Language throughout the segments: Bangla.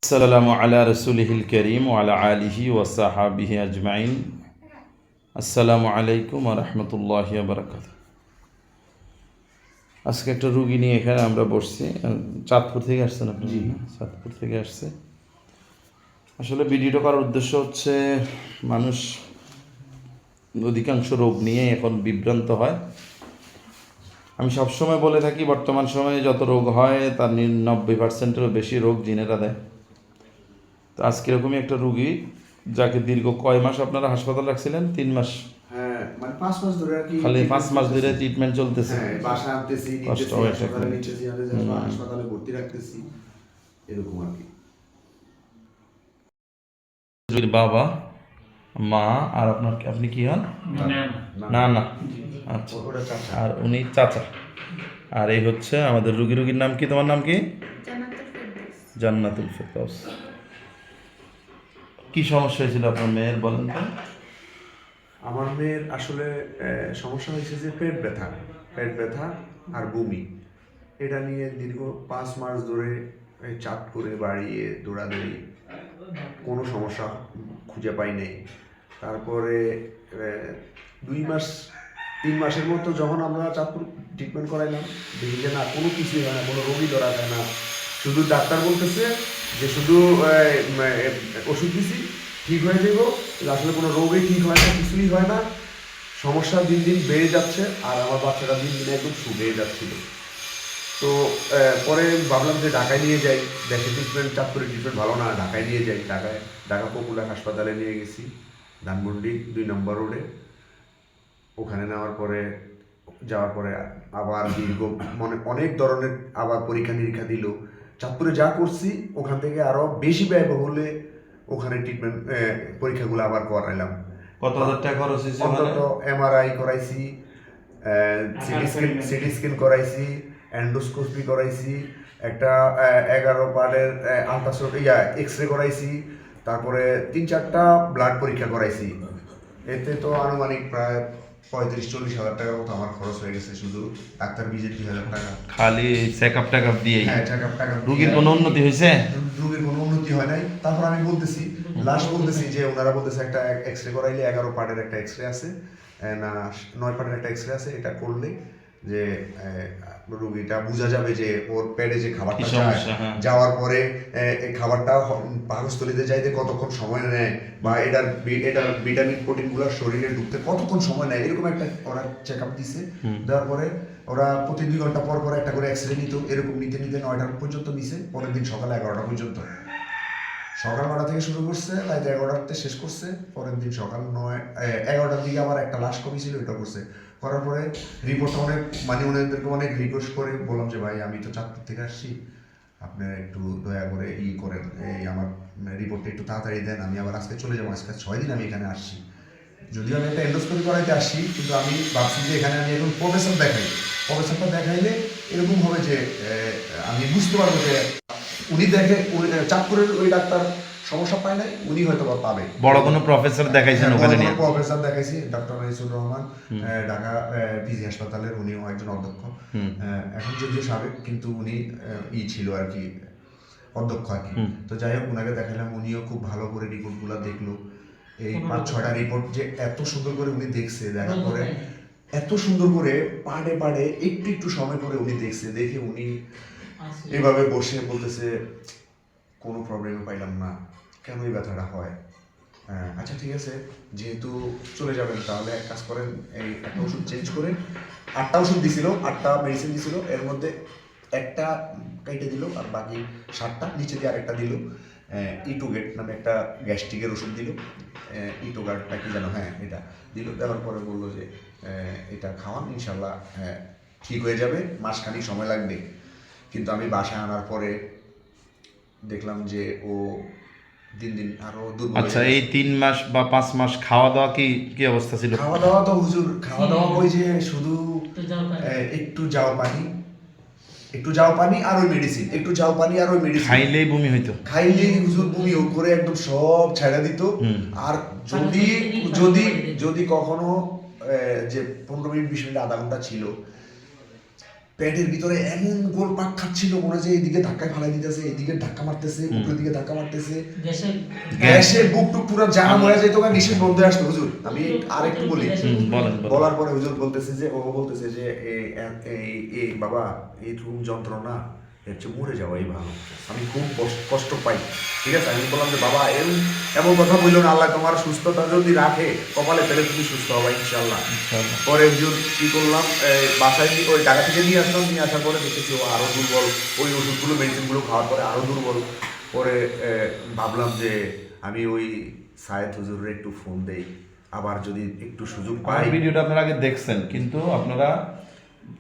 আসসালামু আলা রসুলিহিল করিম ওয়ালা আলিহি ওয়াসাহাবিহি আজমাইন। আসসালামু আলাইকুম ওয়া রাহমাতুল্লাহি ওয়া বারাকাতুহু। আজকে একটা রুগী নিয়ে এখানে আমরা বসছি। চাঁদপুর থেকে আসছেন আপনি? চাঁদপুর থেকে আসছে। আসলে ভিডিওটা করার উদ্দেশ্য হচ্ছে, মানুষ অধিকাংশ রোগ নিয়ে এখন বিভ্রান্ত হয়। আমি সবসময় বলে থাকি, বর্তমান সময়ে যত রোগ হয় তার 90%-এরও বেশি রোগ জিনেরা দেয়। তো আজকে এরকমই একটা রুগী, যাকে দীর্ঘ কয় মাস আপনারা হাসপাতাল রাখছিলেন? 3 মাস? হ্যাঁ, মানে 5 মাস ধরে আর কি। খালি 5 মাস ধরে ট্রিটমেন্ট চলতেছে। হ্যাঁ, বাসা আনতেছি, কষ্ট নিতেছি, হয় হাসপাতালে একটা। নিতেছি, হাসপাতালে ভর্তি রাখতেছি, এরকম আর কি। রুগীর বাবা, মা, আর আপনার, আপনি কি হন? না না, আচ্ছা। ওটা চাচা। আর উনি চাচা। আর এই হচ্ছে আমাদের রুগীর নাম কি? তোমার নাম কি? জান্নাতুল ফেরদৌস। কি সমস্যা হয়েছিল আপনার মেয়ের, বলেন তো? আমার মেয়ের আসলে সমস্যা হয়েছে যে পেট ব্যথা আর বমি। এটা নিয়ে দীর্ঘ 5 মাস ধরে চাঁদপুরে বাড়িয়ে দৌড়াদৌড়ি, কোনো সমস্যা খুঁজে পাই নাই। তারপরে 3 মাসের মতো যখন আমরা চাঁদপুর ট্রিটমেন্ট করাইলাম, দেখি যে না, কোনো কিছুই হয় না, কোনো রোগই ধরা যায় না। শুধু ডাক্তার বলতেছে যে শুধু ওষুধ দিছি, ঠিক হয়ে যাব। আসলে কোনো রোগই ঠিক হয় না, কিছুই হয় না। সমস্যা দিন দিন বেড়ে যাচ্ছে, আর আমার বাচ্চাটা দিন দিন একদম শুকিয়ে যাচ্ছিল। তো পরে ভাবলাম যে ঢাকায় নিয়ে যাই, দেশে ট্রিটমেন্ট, চাঁদপুরে ট্রিটমেন্ট ভালো না, ঢাকায় নিয়ে যাই। ঢাকা পপুলার হাসপাতালে নিয়ে গেছি, ধানমন্ডি 2 নম্বর রোডে। ওখানে যাওয়ার পরে আবার দীর্ঘ অনেক ধরনের আবার পরীক্ষা নিরীক্ষা দিল। চাঁদপুরে যা করছি ওখান থেকে আরও বেশি ব্যয়বহুলে ওখানে ট্রিটমেন্ট পরীক্ষাগুলো আবার করাইলাম। কত হাজার টাকা খরচ হয়েছে? অন্তত MRI করাইছি, সিটি স্ক্যান করাইছি, এন্ডোস্কোপি করাইছি, একটা 11 পার্টের আলট্রাসাউন্ড এক্স রে করাইছি, তারপরে 3-4টা ব্লাড পরীক্ষা করাইছি। এতে তো আনুমানিক প্রায় 35-40 হাজার টাকার মতো আমার খরচ হয়ে গেছে, শুধু ডাক্তার ভিজিট 2,000 টাকা। খালি চেক আপ দিয়ে? হ্যাঁ, চেক আপ টাকা। রুগীর কোনো উন্নতি হয়েছে? রুগীর কোনো উন্নতি হয় নাই। তারপর আমি বলতেছি, যে ওনারা বলতেছে একটা এক্স রে করাইলে 11 পার্টের একটা এক্স রে আছে, না 9 পার্টের একটা এক্স রে আছে, এটা করলে যে রুগীটা বোঝা যাবে যে ওর পেটে যে খাবারটা যাওয়ার পরে এই খাবারটা পাকস্থলীতে যাইতে কতক্ষণ সময় নেয়, বা এটার ভিটামিন প্রোটিনগুলো শরীরে ঢুকতে কতক্ষণ সময় নেয়, এরকম একটা ওরা চেক আপ দিছে। দেওয়ার পরে ওরা প্রতি 2 ঘন্টা পর পর একটা করে এক্স রে নিত, এরকম নিতে 9টা পর্যন্ত নিছে। পরের দিন সকাল 11টা পর্যন্ত, সকাল 9টা থেকে শুরু করছে, রাত 11টাতে শেষ করছে। পরের দিন সকাল 11টার দিকে আবার একটা লাশ কপি ছিল, এটা করছে। করার পরে রিপোর্টটা ওনাদেরকে অনেক রিকোয়েস্ট করে বললাম যে ভাই, আমি তো চাঁদপুর থেকে আসছি, আপনি একটু দয়া করে করেন, এই আমার রিপোর্টটা একটু তাড়াতাড়ি দেন, আমি আবার আজকে চলে যাবো। আজকে 6 দিন আমি এখানে আসছি, যদিও আমি একটা এন্ডোস্কোপি করাইতে আসছি, কিন্তু আমি ভাবছি যে এখানে আমি এখন প্রফেসরটা দেখাইলে এরকম হবে যে আমি বুঝতে পারবো যে উনি চাঁদপুরের ওই ডাক্তার সমস্যা পায় নাই, উনি হয়তো বা পাবে। বড় কোনো প্রফেসর দেখাইছেন ওখানে? নিয়ে প্রফেসর দেখাইছি, ডক্টর রাইসুর রহমান, ঢাকা পিজি হাসপাতালের, উনিও একজন অধ্যক্ষ, এখন যদিও সাবেক, কিন্তু উনি ছিল আর কি, অধ্যক্ষ আর কি। তো যাই হোক, ওনাকে দেখালাম, উনিও খুব ভালো করে রিপোর্টগুলো দেখলো। এই 5-6টা রিপোর্ট যে এত সুন্দর করে উনি দেখছে, দেখার পরে এত সুন্দর করে পাড়ে একটু সময় করে উনি দেখছে, দেখে উনি এভাবে বসে বলতেছে, কোনো প্রবলেম পাইলাম না, কেন এই ব্যথাটা হয়। আচ্ছা ঠিক আছে, যেহেতু চলে যাবেন, তাহলে এক কাজ করেন, এই একটা ওষুধ চেঞ্জ করে, 8টা ওষুধ দিছিল, 8টা মেডিসিন দিছিল, এর মধ্যে একটা কেটে দিল, আর বাকি 7টা নিচে দিয়ে আরেকটা দিল। ইটোগেট নামে একটা গ্যাস্ট্রিকের ওষুধ দিল, ইটোগার্ডটা কি জানো, হ্যাঁ এটা দিল। দেওয়ার পরে বললো যে এটা খাওয়ান, ইনশাল্লাহ ঠিক হয়ে যাবে, মাসখানিক সময় লাগবে। কিন্তু আমি বাসায় আনার পরে দেখলাম যে ও দিন দিন আরো দুর্বল। আচ্ছা, এই 3 মাস বা 5 মাস খাওয়া দাওয়া কি অবস্থা ছিল? খাওয়া দাওয়া তো হুজুর, ওই যে শুধু একটু জাও পানি আর ওই মেডিসিন, খাইলেই বমি হইতো, খাইলেই হুজুর বমি করে একদম সব ছাইড়া দিত। আর যদি কখনো যে 15 মিনিট 20 মিনিট আধা ঘন্টা ছিল, পেটের ভিতরে এমন গোল পাক খাচ্ছিল, মনে হয় যে এইদিকে ধাক্কায় ফালাই দিতেছে, এইদিকে ধাক্কা মারতেছে, উপরের দিকে ধাক্কা মারতেছে, গ্যাসে বুক টুক পুরো জাম হয়ে যেত, নিঃশ্বাস বন্ধ হয়ে আসতো। হুজুর আমি আর একটু বলি, বলার পরে হুজুর বলতেছে যে এই বাবা এই রুম যন্ত্রণা এর চেয়ে মরে যাওয়াই ভালো, আমি খুব কষ্ট পাই। ঠিক আছে, আমি বললাম যে বাবা এমন কথা বললো না, আল্লাহ তোমার সুস্থতা যদি রাখে কপালে পেলে তুমি সুস্থ হবা ইনশাল্লাহ। পরে হুজুর কি করলাম, বাসায় ওই ঢাকা থেকে নিয়ে আসলাম, নিয়ে আসার পরে দেখেছি ও আরো দুর্বল, ওই ওষুধগুলো মেডিসিনগুলো খাওয়ার পরে আরো দুর্বল। পরে ভাবলাম যে আমি ওই সায়েদ হুজুরের একটু ফোন দেই, আবার যদি একটু সুযোগ পাই। ভিডিওটা আপনারা আগে দেখছেন, কিন্তু আপনারা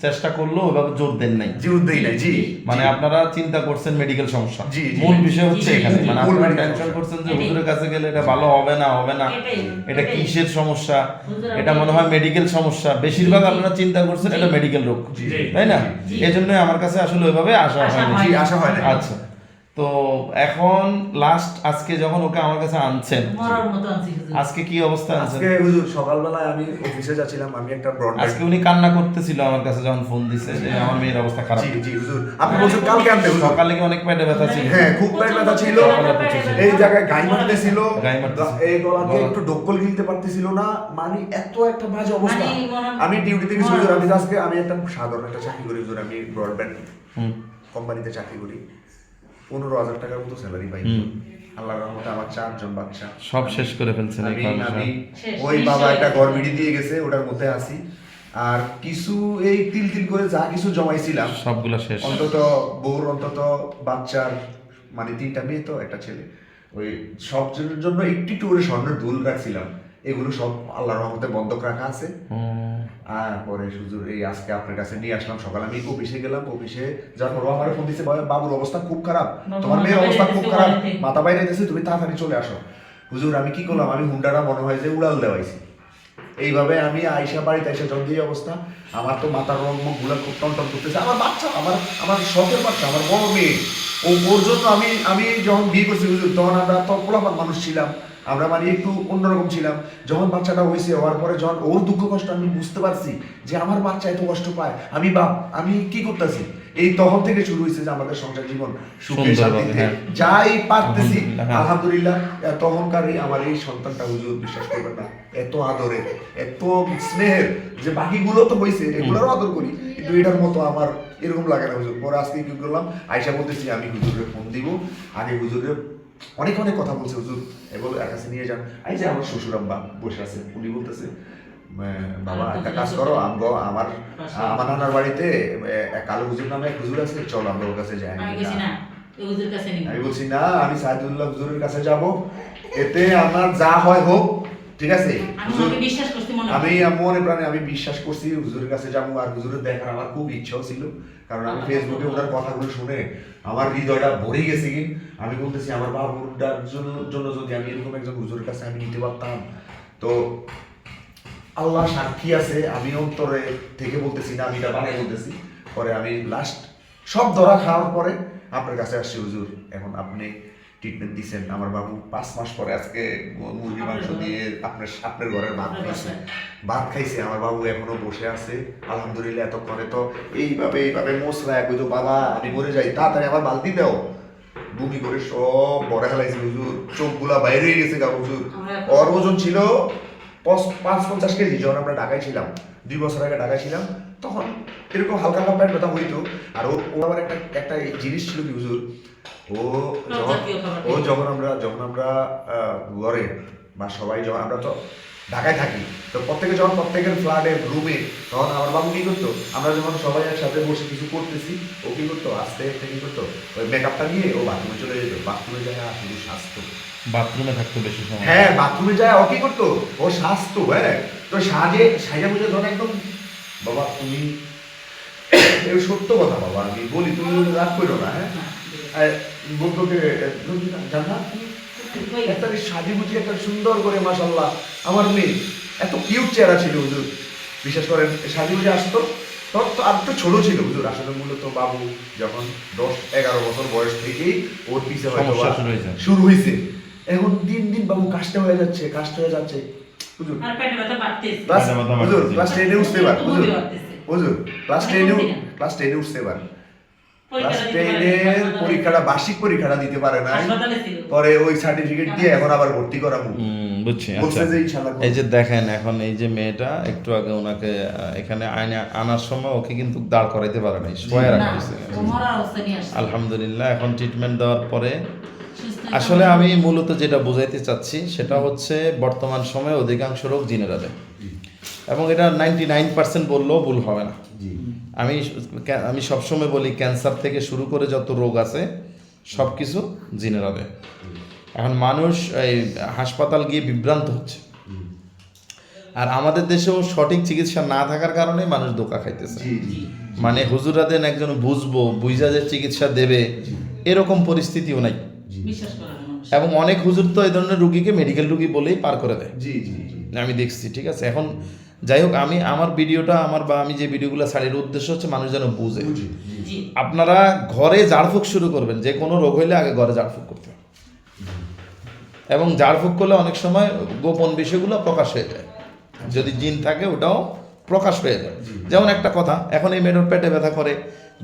চেষ্টা করলেও ওইভাবে জোর দেন নাই, জোর দেই নাই। জি, মানে আপনারা চিন্তা করছেন মেডিকেল সমস্যা। জি, মূল বিষয় হচ্ছে এখানে, মানে মূল আপনারা medical টেনশন সমস্যা। করছেন যে হুজুরের কাছে গেলে এটা ভালো হবে না, এটা কিসের সমস্যা, এটা মনে হয় মেডিকেল সমস্যা। বেশিরভাগ আপনারা চিন্তা করছেন এটা মেডিকেল রোগ, তাই না? এই জন্যই আমার কাছে আসলে ওইভাবে আসা হয় না। আচ্ছা, তো এখন লাস্ট আজকে যখন ওকে আমার কাছে আনছেন, আজকে কি অবস্থা আনছেন? আজকে হুজুর সকালবেলায় আমি অফিসে যাচ্ছিলাম, আমি একটা ব্রডব্যান্ড, আজকে উনি কান্না করতেছিল আমার কাছে যখন ফোন দিছে যে আমার মেয়ের অবস্থা খারাপ। জি জি হুজুর, আপনি বলছেন কালকে আনতে হুজুর? সকালে কি অনেক পেটে ব্যথা ছিল? হ্যাঁ, খুব পেট ব্যথা ছিল, এই জায়গায় গাই মারতেছিল, গায়ে মারতেছিল। এই গলাতে একটু ডক্কল গিলতে পারতেছিল না, মানে এত একটা বাজে অবস্থা। আমি ডিউটিতে গেছি হুজুর, আমি একটা সাধারণ একটা চাকরি করি হুজুর, আমি ব্রডব্যান্ড কোম্পানিতে চাকরি করি, 15,000 টাকার মতো স্যালারি পাই। আল্লাহর রহমতে আমার 4 জন বাচ্চা, সব শেষ করে ফেলছেন এই আমি ওই বাবা একটা ঘর বিড়ি দিয়ে গেছে, ওটার মধ্যে আছি। আর কিছু এই তিল করে যা কিছু জমাইছিলাম সবগুলো শেষ। অন্তত বউর, অন্তত বাচ্চার, মানে 3টা মেয়ে তো একটা ছেলে, ওই সব জন্য একটু করে স্বর্ণের দুল রাখছিলাম, এগুলো সব আল্লাহর রহমতে বন্ধক রাখা আছে। আর পরে হুজুর এই আজকে আপনার কাছে নিয়ে আসলাম। সকালে আমি অফিসে গেলাম, অফিসে যার পর আমার ফোন দিচ্ছে, বাবুর অবস্থা খুব খারাপ, তোমার মেয়ের অবস্থা খুব খারাপ, মাথা বাইরে গেছে, তুমি তাড়াতাড়ি চলে আসো। হুজুর আমি কি করলাম, আমি হুন্ডাটা মনে হয় যে উড়াল দেওয়াইছি, এইভাবে আমি আয়সা বাড়িতে এসে যখন দিয়ে অবস্থা, আমার তো মাথার রং মুখ গুলা খুব টনটন করতেছে। আমার বাচ্চা, আমার শখের বাচ্চা, আমার বড় মেয়ে, ওর জন্য আমি যখন বিয়ে করছি হুজুর, তখন আমরা তো পোলাপান মানুষ ছিলাম, আমরা মানে একটু অন্যরকম ছিলাম। যখন বাচ্চাটা হয়েছে, হওয়ার পরে যখন ওর দুঃখ কষ্ট আমি বুঝতে পারছি যে আমার বাচ্চা এত কষ্ট পায়, আমি বাপ, আমি কি করতেছি, এই তখন থেকে শুরু হয়েছে যে আমাদের সংসার জীবন সুখে শান্তিতে যাই পারতেছি আলহামদুলিল্লাহ। তখনকার আমার এই সন্তানটা হুজুর বিশ্বাস করবেন না, এত আদরের, এত স্নেহের, যে বাকিগুলো তো হয়েছে এগুলোরও আদর করি, কিন্তু এটার মতো আমার এরকম লাগে না হুজুর। পরে আজকে কি করলাম, আয়সা বলতেছি আমি হুজুরের ফোন দিব, আগে হুজুরের অনেক কথা বলছে হুজুর, এবার এর কাছে নিয়ে যান। এই যে আমার শ্বশুর আব্বা বসে আছে, উনি বলতেছে বাবা একটা কাজ করো, আমার নানার বাড়িতে কালো হুজুর নামে এক হুজুর আছে, চলো আমরা ওর কাছে যাই। আমি বলছি না, আমি সাইদুল্লাহ হুজুরের কাছে যাব, এতে আমার যা হয় হোক, ঠিক আছে। আমি মনে প্রাণে আমি বিশ্বাস করছি হুজুরের কাছে যাবো, আর হুজুরের দেখার আমার খুব ইচ্ছাও ছিল, কারণ আমি ফেসবুকে ওনার কথাগুলো শুনে আমার হৃদয়টা ভরে গেছে। কি আমি বলতেছি আমার বাবুটার জন্য যদি আমি এরকম একজন হুজুরের কাছে আমি নিতে পারতাম, তো আল্লাহ সাক্ষী আছে, আমি অন্তরে থেকে বলতেছি না, আমি এটা বানাই বলতেছি। পরে আমি লাস্ট সব ধরা খাওয়ার পরে আপনার কাছে আসছি হুজুর, এখন আপনি ট্রিটমেন্ট দিচ্ছেন। আমার বাবু 5 মাস পরে আজকে মুরগি মাংস দিয়ে আপনার ঘরের ভাত খাইছে। আমার বাবু এখনো বসে আছে আলহামদুলিল্লাহ। এতক্ষণে তো এইভাবে মোসরা এক হইতো, বাবা আমি মরে যাই, তাড়াতাড়ি আমার বালতি দাও, বমি করে সব বড় খেলাইছে হুজুর, চোখগুলা বাইরে হয়ে গেছে গা হুজুর। ওর ওজন ছিল ৫-৫০ কেজি যখন আমরা ঢাকায় ছিলাম, 2 বছর আগে ঢাকায় ছিলাম, তখন এরকম হালকা পেট ব্যথা হইতো। আর ও আবার একটা জিনিস ছিল কি হুজুর, যখন আমরা ঘরে বা সবাই যখন আমরা তো ঢাকায় থাকি, তো প্রত্যেকের ফ্ল্যাটের রুমে, তখন আমার বাবু কি করতো, আমরা যখন সবাই একসাথে বসে কিছু করতেছি, ও কি করতো, আস্তে আস্তে কি করতো, ওই মেকআপটা নিয়ে ও বাথরুমে চলে যেত, বাথরুমে যায় আর শুধু স্বাস্থ্য, বাথরুমে থাকতো বেশি সময়। হ্যাঁ, বাথরুমে যায় ও কি করতো, ও স্বাস্থ্য, হ্যাঁ, তো সাজা বুঝে ধর একদম, বাবা তুমি সত্য কথা বাবা, আমি বলি তুমি রাগ করো না, হ্যাঁ, বলতো যে জান্নাত একটা সাজি বুঝি একটা সুন্দর করে, মাশাআল্লাহ আমার মেয়ে এত কিউট চেহারা ছিল হুজুর, বিশেষ করে সাজি বুঝে আসতো, তখন তো আর একটু ছোট ছিল হুজুর। আসলে মূলত বাবু যখন 10-11 বছর বয়স থেকেই ওর পিছে হয়তো শুরু হয়েছে, এখন দিন বাবু কাশতে হয়ে যাচ্ছে হুজুর, হুজুর ক্লাস 10 উঠতে পারে হুজুর, হুজুর ক্লাস 10 উঠছে এবার ক্লাস 10-এর পরীক্ষাটা বার্ষিক পরীক্ষাটা দিতে পারে নাই, পরে ওই সার্টিফিকেট দিয়ে এখন আবার ভর্তি করাবো। বুঝছি। বলছে আচ্ছা যে ইনশাআল্লাহ এই যে দেখেন এখন এই যে মেয়েটা একটু আগে ওনাকে এখানে আনার সময় ওকে কিন্তু দাঁড় করাইতে পারে নাই, শোয়া রাখতেছে। আলহামদুলিল্লাহ এখন ট্রিটমেন্ট দেওয়ার পরে আসলে আমি মূলত যেটা বোঝাইতে চাচ্ছি সেটা হচ্ছে বর্তমান সময়ে অধিকাংশ রোগ জিনেরা দেয়, এবং এটা 99% বললেও ভুল হবে না। আমি সবসময় বলি ক্যান্সার থেকে শুরু করে যত রোগ আছে সব কিছু জিনেরা দেয়। এখন মানুষ এই হাসপাতাল গিয়ে বিভ্রান্ত হচ্ছে, আর আমাদের দেশেও সঠিক চিকিৎসা না থাকার কারণে মানুষ ধোঁকা খাইতেছে। মানে হুজুরা দেন একজন বুঝবো বুঝা যে চিকিৎসা দেবে এরকম পরিস্থিতিও নাই, এবং অনেক হুজুর তো এই ধরনের রুগীকে মেডিকেল রুগী বলেই পার করে দেয়। আমি দেখছি, ঠিক আছে। এখন যাই হোক, আমার ভিডিওটা আমি যে ভিডিওগুলো ছাড়ির উদ্দেশ্য হচ্ছে মানুষ যেন বুঝে। আপনারা ঘরে ঝাড়ফুঁক শুরু করবেন, যে কোনো রোগ হইলে আগে ঘরে ঝাড়ফুঁক করতে হবে, এবং ঝাড়ফুঁক করলে অনেক সময় গোপন বিষয়গুলো প্রকাশ হয়ে যায়। যদি জিন থাকে ওটাও প্রকাশ হয়ে যায়। যেমন একটা কথা, এখন এই মেয়েটার পেটে ব্যথা করে,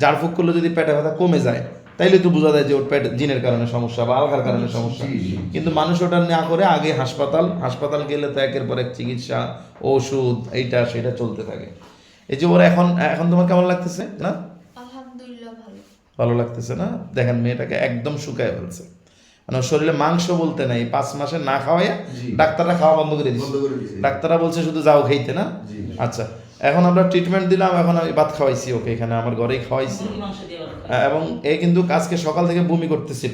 ঝাড়ফুঁক করলে যদি পেটে ব্যথা কমে যায় তাইলে তো বোঝা যায় যে ওর পেট জিনের কারণে সমস্যা বা আলগার কারণে সমস্যা। কিন্তু মানুষ ওটা না করে আগে হাসপাতাল গেলে তো একের পর এক চিকিৎসা, ওষুধ, এইটা সেটা চলতে থাকে। এই যে ওরা এখন তোমার কেমন লাগতেছে না? আলহামদুলিল্লাহ ভালো লাগতেছে না? দেখেন মেয়েটাকে একদম শুকায় ফেলছে, মানে ওর শরীরে মাংস বলতে নাই। 5 মাসে না খাওয়াইয়া ডাক্তাররা খাওয়া বন্ধ করে দিচ্ছে। ডাক্তাররা বলছে শুধু যাও খাইতে না। আচ্ছা, এখন আমরা ট্রিটমেন্ট দিলাম, এখন আমি ভাত খাওয়াইছি ওকে, এখানে আমার ঘরেই খাওয়াইছি, এবং এ কিন্তু আজকে সকাল থেকে বমি করতেছিল,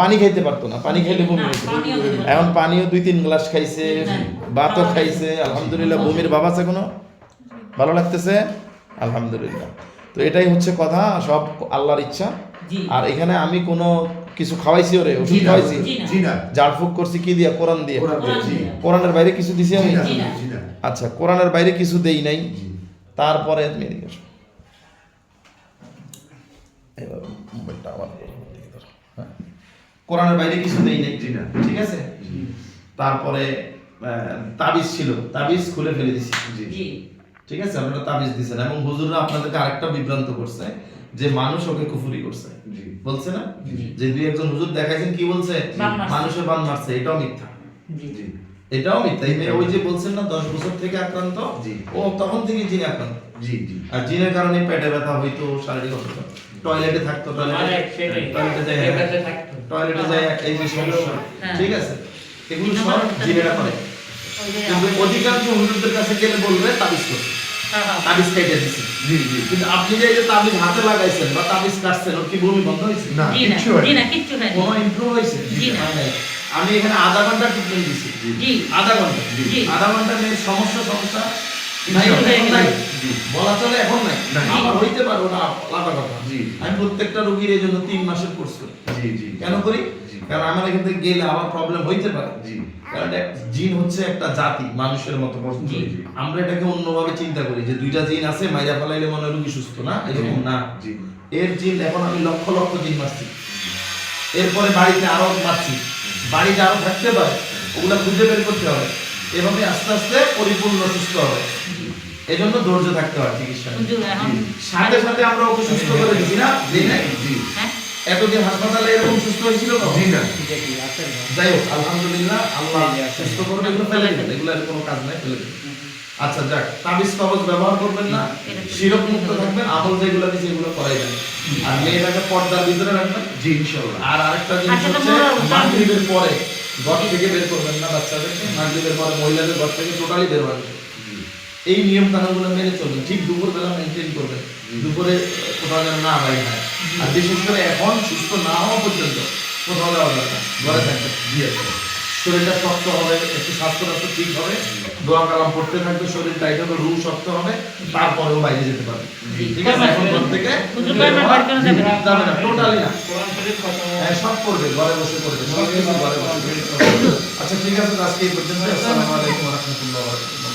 পানি খাইতে পারতো না, পানি খাইলে বমি হইতো। এখন পানিও 2-3 গ্লাস খাইছে, ভাতও খাইছে, আলহামদুলিল্লাহ। বমির ভাব আছে কোনো? ভালো লাগতেছে আলহামদুলিল্লাহ। তো এটাই হচ্ছে কথা, সব আল্লাহর ইচ্ছা। আর এখানে আমি কোনো কিছু খাওয়াইছি ওরে, ওষুধ খাওয়াইছি, ঝাড়ফুঁক করছি কি দিয়া? কোরআন দিয়ে। কোরআনের বাইরে কিছু দিছি আমি? আচ্ছা, কোরআনের বাইরে কিছু দেই নাই। তারপরে তুমি এদিকে আসো, কোরআনের বাইরে কিছু দেই নাই, ঠিক আছে। তারপরে তাবিজ ছিল, তাবিজ খুলে ফেলে দিছি, ঠিক আছে। আপনারা তাবিজ দিছেন, এবং হুজুররা আপনাদেরকে আরেকটা বিভ্রান্ত করছে যে মানুষ ওকে কুফরি করছে, বলছে না? যে 2-1 জন হুজুর দেখাইছেন কি বলছে? মানুষের বান মারছে। এটাও মিথ্যা, এটাও মিথ্যা। ওই যে বলছেন না 10 বছর থেকে আক্রান্ত, ও তখন থেকে জিনে আক্রান্ত। আর জিনের কারণে পেটে ব্যথা হইতো, শারীরিক অসুস্থ, টয়লেটে থাকতো, টয়লেটে যায় এই যে সমস্যা, ঠিক আছে। এগুলো সব জিনেরা করে। কিন্তু অধিকাংশ হুজুরদের কাছে গেলে বলবে তাবিজ করছে, তাবিজ কেটে দিছে। কিন্তু আপনি যে তাবিজ হাতে লাগাইছেন বা তাবিজ কাটছেন, ওর কি বমি বন্ধ হয়েছে? না, কিচ্ছু হয় না। কোনো ইমপ্রুভ হয়েছে? আমি এখানে আধা ঘন্টা ট্রিটমেন্ট দিছি, আধা ঘন্টা মেয়ের সমস্যা নাই, বলা চলে এখন নাই, আমার হইতে পারে, ওটা আলাদা কথা। আমি প্রত্যেকটা রোগীর এই জন্য 3 মাসের কোর্স করি। কেন করি? কারণ আমার এখান থেকে গেলে আমার প্রবলেম হইতে পারে। কারণ জিন হচ্ছে একটা জাতি, মানুষের মতো। আমরা এটাকে অন্যভাবে চিন্তা করি যে 2টা জিন আছে, মাইরা ফেলাইলে মনে হয় রোগী সুস্থ, না, এরকম না। এর জিন এখন আমি লক্ষ লক্ষ জিন মারছি, এরপরে বাড়িতে আরো মারছি, বাড়িতে আরো থাকতে পারে, ওগুলা খুঁজে বের করতে হবে। এভাবে আস্তে আস্তে পরিপূর্ণ সুস্থ হবে। এই জন্য ধৈর্য থাকতে হয় চিকিৎসা। সাথে সাথে আমরা ওকে সুস্থ করে দিচ্ছি না, এতদিন হাসপাতালে এরকম সুস্থ হয়েছিল না। যাই হোক, আলহামদুলিল্লাহ, আল্লাহ সুস্থ করবে। এগুলো ফেলে দেবেন, এগুলো কোনো কাজ নাই, ফেলে দেবেন। আচ্ছা যাক, তাবিজ কবজ ব্যবহার করবেন না, শিরক মুক্ত থাকবেন, আমল যেগুলো দিচ্ছে এগুলো করাইবেন, আর মেয়েটাকে পর্দার ভিতরে রাখবেন। ইনশাআল্লাহ। আর আরেকটা জিনিস হচ্ছে, মাগরিবের পরে ঘর থেকে বের করবেন না বাচ্চাদেরকে, মাগরিবের পরে মহিলাদের ঘর থেকে টোটালি বের হবে। এই নিয়ম কানুনগুলো মেনে চলবেন। ঠিক দুপুরবেলা মেনটেন করবেন, দুপুরে কোথাও যেন না বাইরে হয়। আর বিশেষ করে এখন সুস্থ না হওয়া পর্যন্ত কোথাও যাওয়া যাবে না, ঘরে থাকবে। শরীরটা শক্ত হবে, একটু স্বাস্থ্য ঠিক হবে, দোয়া কালাম পড়তে থাকবে, শরীর টাইট হবে, রুহ শক্ত হবে, তারপরেও বাইরে যেতে পারবে। ঠিক আছে, এখন ঘর থেকে যাবে না, টোটালি না, সব করবে, ঘরে বসে করবে, সব কিছু ঘরে বসে। আচ্ছা ঠিক আছে, আজকে এই পর্যন্ত। আসসালামু আলাইকুম ওয়া রাহমাতুল্লাহি ওয়া বারাকাতুহু।